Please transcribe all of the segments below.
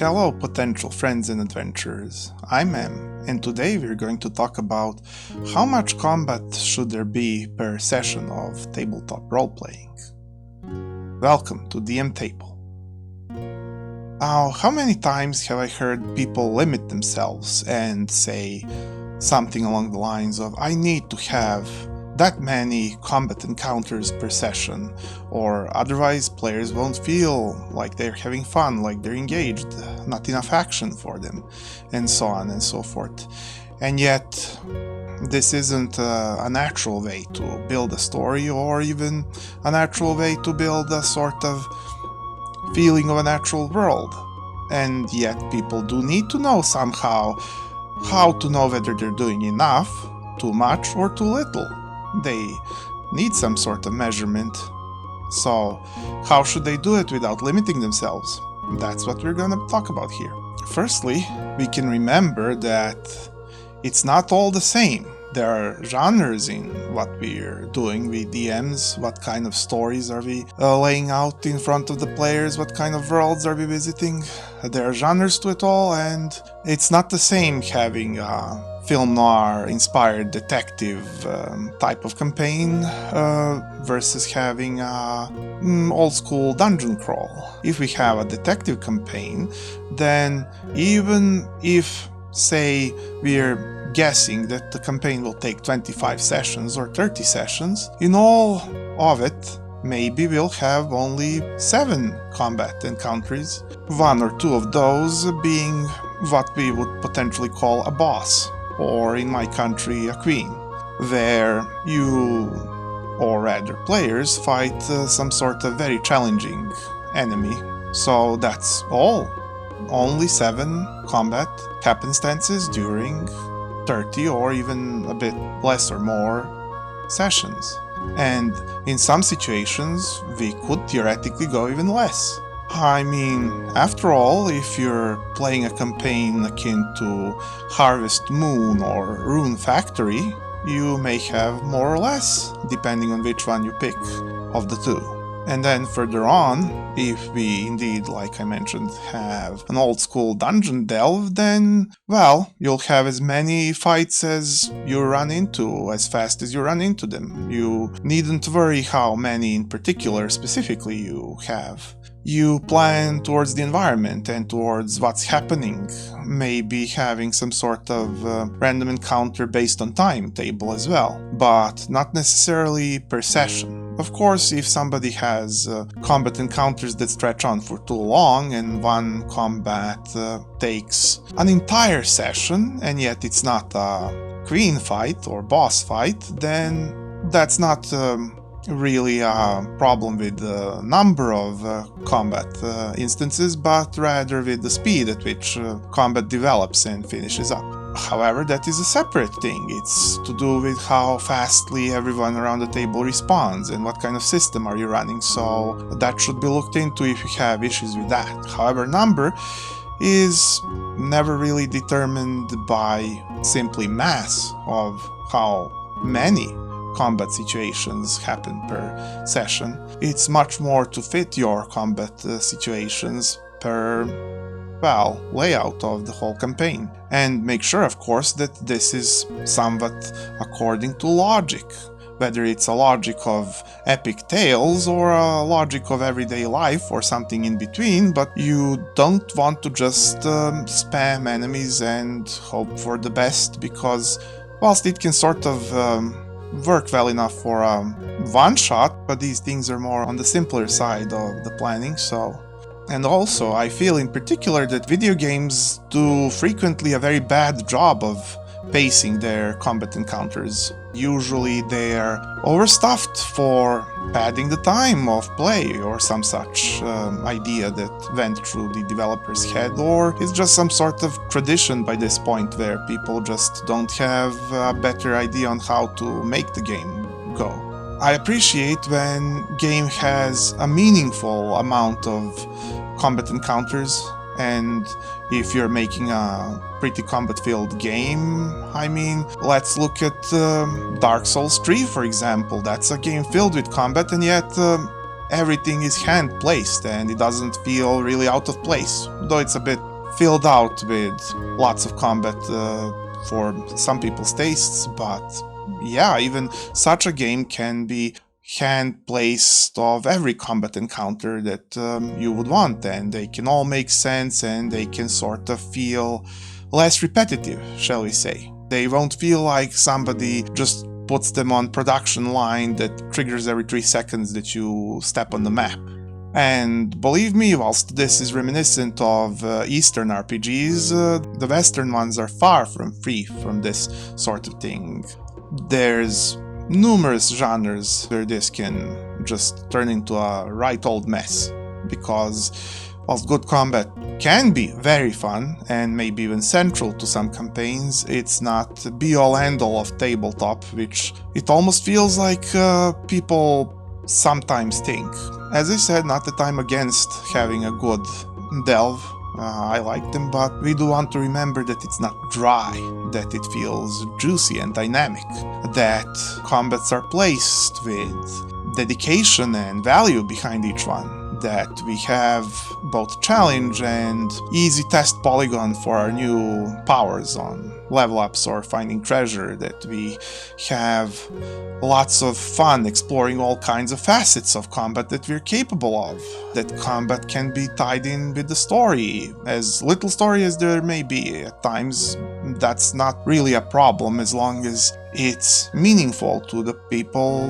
Hello, potential friends and adventurers. I'm Em, and today we're going to talk about how much combat should there be per session of tabletop role-playing. Welcome to DM Table. Now, how many times have I heard people limit themselves and say something along the lines of, I need to have that many combat encounters per session, or otherwise players won't feel like they're having fun, like they're engaged, not enough action for them, and so on and so forth. And yet, this isn't a natural way to build a story, or even a natural way to build a sort of feeling of a natural world. And yet people do need to know somehow how to know whether they're doing enough, too much, or too little. They need some sort of measurement. So, how should they do it without limiting themselves? That's what we're gonna talk about here. Firstly, we can remember that it's not all the same. There are genres in what we're doing with DMs. What kind of stories are we laying out in front of the players? What kind of worlds are we visiting? There are genres to it all, and it's not the same having film noir inspired detective type of campaign versus having old school dungeon crawl. If we have a detective campaign, then even if, say, we're guessing that the campaign will take 25 sessions or 30 sessions, in all of it, maybe we'll have only 7 combat encounters, 1 or 2 of those being what we would potentially call a boss, or in my country, a queen, where you, or rather players, fight some sort of very challenging enemy. So that's all. Only 7 combat happenstances during 30 or even a bit less or more sessions. And in some situations, we could theoretically go even less. I mean, after all, if you're playing a campaign akin to Harvest Moon or Rune Factory, you may have more or less, depending on which one you pick of the two. And then further on, if we indeed, like I mentioned, have an old school dungeon delve, then, well, you'll have as many fights as you run into, as fast as you run into them. You needn't worry how many in particular specifically you have. You plan towards the environment and towards what's happening, maybe having some sort of random encounter based on timetable as well, but not necessarily per session. Of course, if somebody has combat encounters that stretch on for too long and one combat takes an entire session and yet it's not a queen fight or boss fight, then that's not really a problem with the number of combat instances, but rather with the speed at which combat develops and finishes up. However, that is a separate thing. It's to do with how fastly everyone around the table responds and what kind of system are you running, so that should be looked into if you have issues with that. However, number is never really determined by simply mass of how many combat situations happen per session. It's much more to fit your combat situations per, well, layout of the whole campaign. And make sure, of course, that this is somewhat according to logic. Whether it's a logic of epic tales or a logic of everyday life or something in between, but you don't want to just spam enemies and hope for the best, because whilst it can sort of work well enough for a one-shot, but these things are more on the simpler side of the planning, so... And also, I feel in particular that video games do frequently a very bad job of pacing their combat encounters. Usually they're overstuffed for padding the time of play or some such idea that went through the developer's head, or it's just some sort of tradition by this point where people just don't have a better idea on how to make the game go. I appreciate when game has a meaningful amount of combat encounters, and if you're making a pretty combat-filled game, I mean, let's look at Dark Souls 3, for example. That's a game filled with combat, and yet everything is hand-placed, and it doesn't feel really out of place, though it's a bit filled out with lots of combat for some people's tastes, but yeah, even such a game can be hand-placed of every combat encounter that you would want, and they can all make sense and they can sort of feel less repetitive, shall we say. They won't feel like somebody just puts them on production line that triggers every 3 seconds that you step on the map. And believe me, whilst this is reminiscent of Eastern RPGs, the Western ones are far from free from this sort of thing. There's numerous genres where this can just turn into a right old mess, because whilst good combat can be very fun and maybe even central to some campaigns, it's not the be-all end-all of tabletop, which it almost feels like people sometimes think. As I said, not that I'm against having a good delve, I like them, but we do want to remember that it's not dry, that it feels juicy and dynamic, that combats are placed with dedication and value behind each one, that we have both challenge and easy test polygon for our new powers on level ups or finding treasure, that we have lots of fun exploring all kinds of facets of combat that we're capable of, that combat can be tied in with the story, as little story as there may be. At times that's not really a problem as long as it's meaningful to the people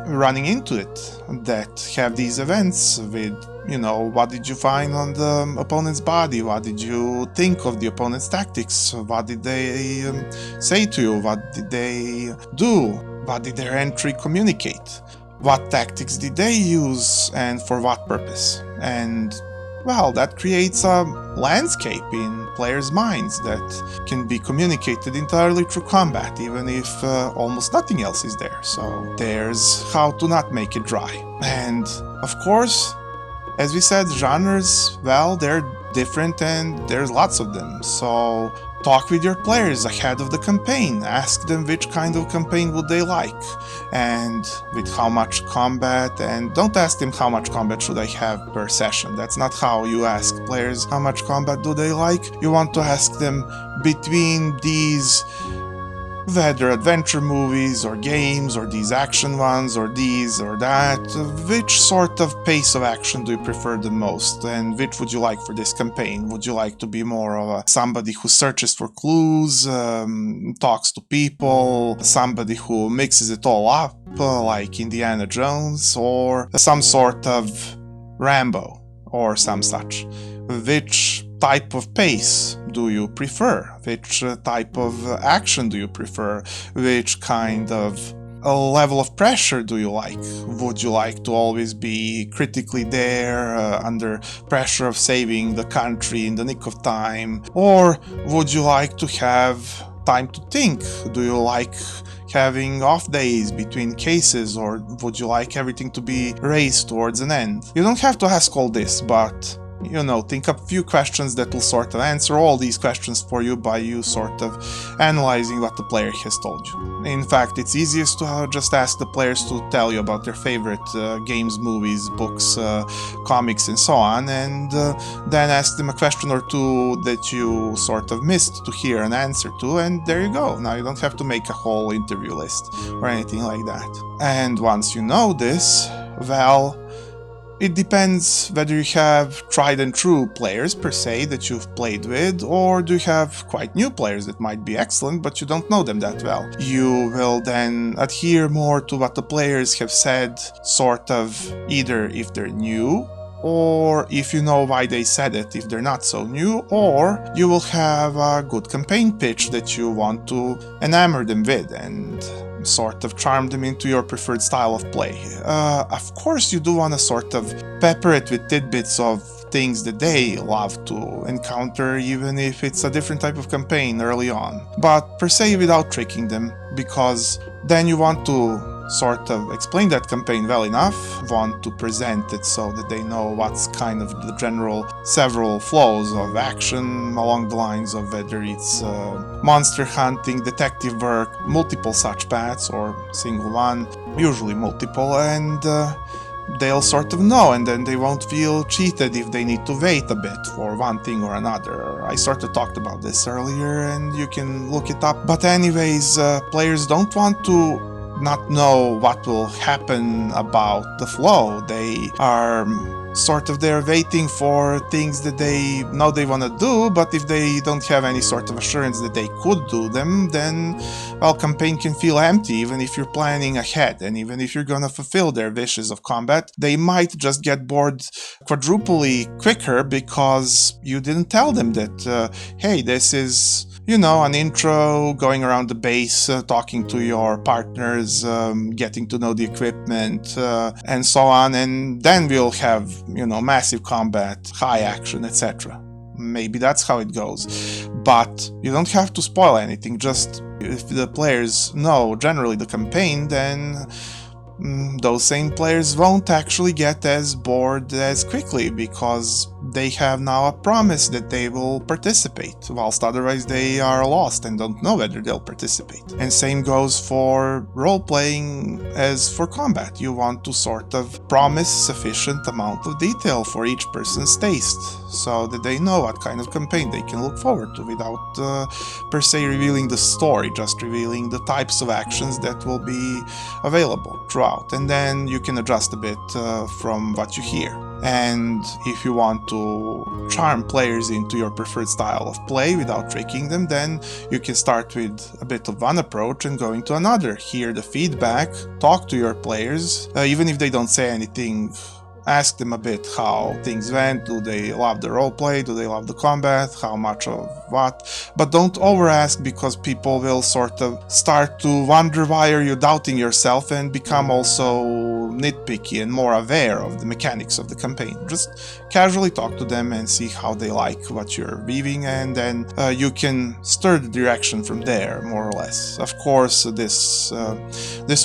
running into it, that have these events with, you know, what did you find on the opponent's body, what did you think of the opponent's tactics, what did they say to you, what did they do, what did their entry communicate, what tactics did they use and for what purpose. And well, that creates a landscape in players' minds that can be communicated entirely through combat, even if almost nothing else is there. So there's how to not make it dry. And of course, as we said, genres, well, they're different and there's lots of them. So talk with your players ahead of the campaign, ask them which kind of campaign would they like, and with how much combat, and don't ask them how much combat should I have per session. That's not how you ask players how much combat do they like. You want to ask them between these, whether adventure movies or games or these action ones or these or that, which sort of pace of action do you prefer the most, and which would you like for this campaign? Would you like to be more of somebody who searches for clues, talks to people, somebody who mixes it all up like Indiana Jones, or some sort of Rambo or some such? Which type of pace do you prefer? Which type of action do you prefer? Which kind of level of pressure do you like? Would you like to always be critically there, under pressure of saving the country in the nick of time? Or would you like to have time to think? Do you like having off days between cases, or would you like everything to be raced towards an end? You don't have to ask all this, but you know, think up a few questions that will sort of answer all these questions for you by you sort of analyzing what the player has told you. In fact, it's easiest to just ask the players to tell you about their favorite games, movies, books, comics, and so on, and then ask them a question or two that you sort of missed to hear an answer to, and there you go. Now you don't have to make a whole interview list or anything like that. And once you know this, well, it depends whether you have tried and true players per se that you've played with, or do you have quite new players that might be excellent but you don't know them that well. You will then adhere more to what the players have said, sort of either if they're new, or if you know why they said it if they're not so new, or you will have a good campaign pitch that you want to enamor them with and sort of charm them into your preferred style of play. Of course, you do want to sort of pepper it with tidbits of things that they love to encounter, even if it's a different type of campaign early on, but per se without tricking them, because then you want to sort of explain that campaign well enough, want to present it so that they know what's kind of the general several flows of action along the lines of whether it's monster hunting, detective work, multiple such paths or single one, usually multiple, and they'll sort of know, and then they won't feel cheated if they need to wait a bit for one thing or another. I sort of talked about this earlier, and you can look it up. But anyways, players don't want to not know what will happen about the flow. They are sort of there waiting for things that they know they want to do, but if they don't have any sort of assurance that they could do them, then, well, campaign can feel empty even if you're planning ahead, and even if you're gonna fulfill their wishes of combat, they might just get bored quadruply quicker because you didn't tell them that, hey, this is, you know, an intro, going around the base, talking to your partners, getting to know the equipment, and so on, and then we'll have, you know, massive combat, high action, etc. Maybe that's how it goes. But you don't have to spoil anything. Just if the players know generally the campaign, then those same players won't actually get as bored as quickly because they have now a promise that they will participate, whilst otherwise they are lost and don't know whether they'll participate. And same goes for role-playing as for combat. You want to sort of promise sufficient amount of detail for each person's taste, so that they know what kind of campaign they can look forward to without per se revealing the story, just revealing the types of actions that will be available throughout. And then you can adjust a bit from what you hear. And if you want to charm players into your preferred style of play without tricking them, then you can start with a bit of one approach and go into another. Hear the feedback, talk to your players, even if they don't say anything. Ask them a bit how things went. Do they love the roleplay? Do they love the combat? How much of what? But don't over ask, because people will sort of start to wonder why are you doubting yourself and become also nitpicky and more aware of the mechanics of the campaign. Just casually talk to them and see how they like what you're weaving, and then you can stir the direction from there, more or less. Of course, this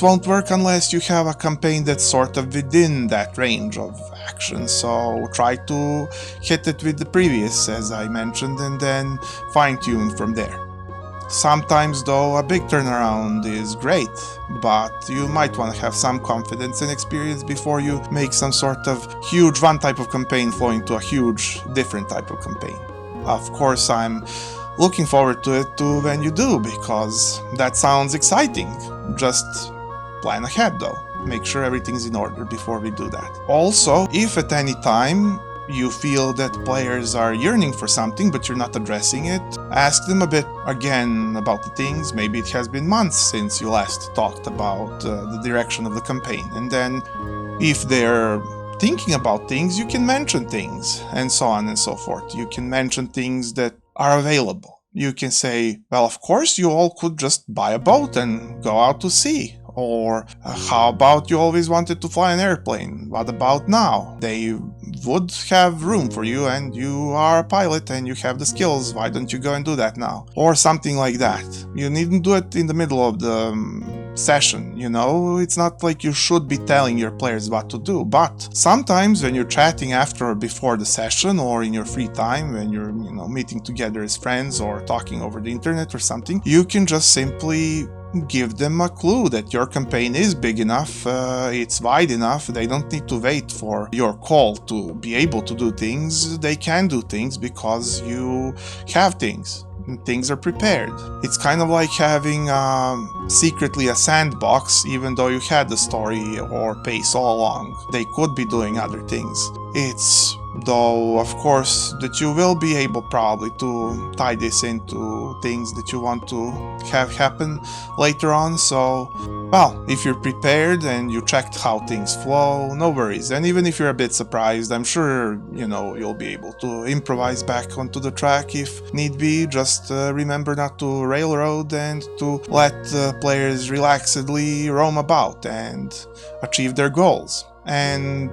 won't work unless you have a campaign that's sort of within that range of action, so try to hit it with the previous, as I mentioned, and then fine-tune from there. Sometimes, though, a big turnaround is great, but you might want to have some confidence and experience before you make some sort of huge one type of campaign flow into a huge different type of campaign. Of course, I'm looking forward to it too when you do, because that sounds exciting. Just plan ahead, though. Make sure everything's in order before we do that. Also, if at any time you feel that players are yearning for something but you're not addressing it, ask them a bit again about the things. Maybe it has been months since you last talked about the direction of the campaign, and then if they're thinking about things, you can mention things, and so on and so forth. You can mention things that are available. You can say, well, of course you all could just buy a boat and go out to sea. Or how about you always wanted to fly an airplane? What about now? They would have room for you, and you are a pilot and you have the skills. Why don't you go and do that now? Or something like that. You needn't do it in the middle of the session, you know? It's not like you should be telling your players what to do, but sometimes when you're chatting after or before the session, or in your free time when you're, you know, meeting together as friends or talking over the internet or something, you can just simply give them a clue that your campaign is big enough, it's wide enough, they don't need to wait for your call to be able to do things. They can do things because you have things. Things are prepared. It's kind of like having secretly a sandbox, even though you had the story or pace all along. They could be doing other things. It's, though, of course, that you will be able probably to tie this into things that you want to have happen later on. So, well, if you're prepared and you checked how things flow, no worries. And even if you're a bit surprised, I'm sure, you know, you'll be able to improvise back onto the track if need be. Just remember not to railroad and to let players relaxedly roam about and achieve their goals. And,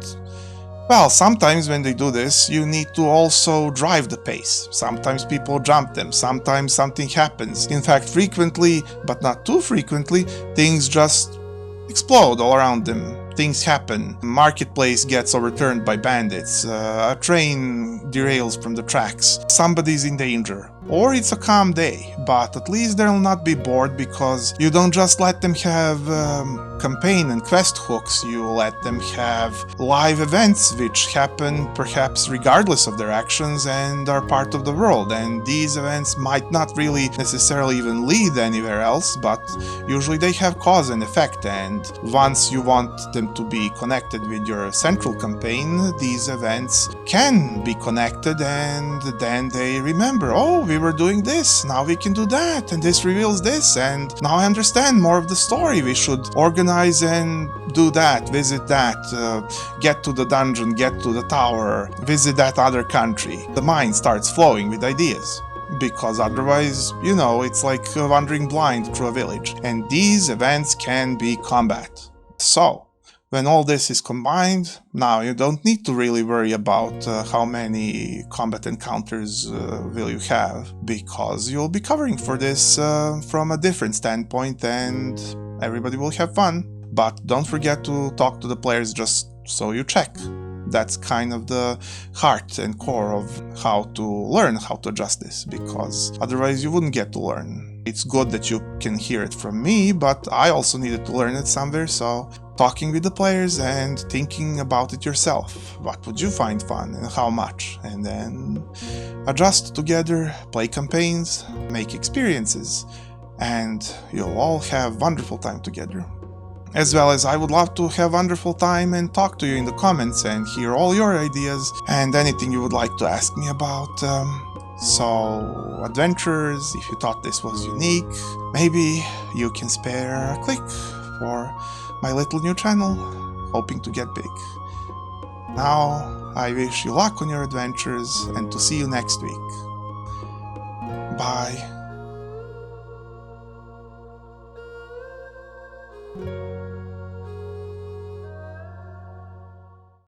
well, sometimes when they do this, you need to also drive the pace. Sometimes people jump them, sometimes something happens. In fact, frequently, but not too frequently, things just explode all around them. Things happen. Marketplace gets overturned by bandits. A train derails from the tracks. Somebody's in danger. or it's a calm day, but at least they'll not be bored because you don't just let them have campaign and quest hooks, you let them have live events which happen perhaps regardless of their actions and are part of the world, and these events might not really necessarily even lead anywhere else, but usually they have cause and effect, and once you want them to be connected with your central campaign, these events can be connected, and then they remember, oh, we were doing this, now we can do that, and this reveals this, and now I understand more of the story, we should organize and do that, visit that, get to the dungeon, get to the tower, visit that other country. The mind starts flowing with ideas, because otherwise, you know, it's like wandering blind through a village, and these events can be combat. So, when all this is combined, now you don't need to really worry about how many combat encounters will you have, because you'll be covering for this from a different standpoint and everybody will have fun. But don't forget to talk to the players just so you check. That's kind of the heart and core of how to learn how to adjust this, because otherwise you wouldn't get to learn. It's good that you can hear it from me, but I also needed to learn it somewhere, so talking with the players and thinking about it yourself. What would you find fun and how much? And then adjust together, play campaigns, make experiences, and you'll all have wonderful time together. As well as I would love to have wonderful time and talk to you in the comments and hear all your ideas and anything you would like to ask me about. So, adventurers, if you thought this was unique, maybe you can spare a click for my little new channel, hoping to get big. Now, I wish you luck on your adventures and to see you next week. Bye.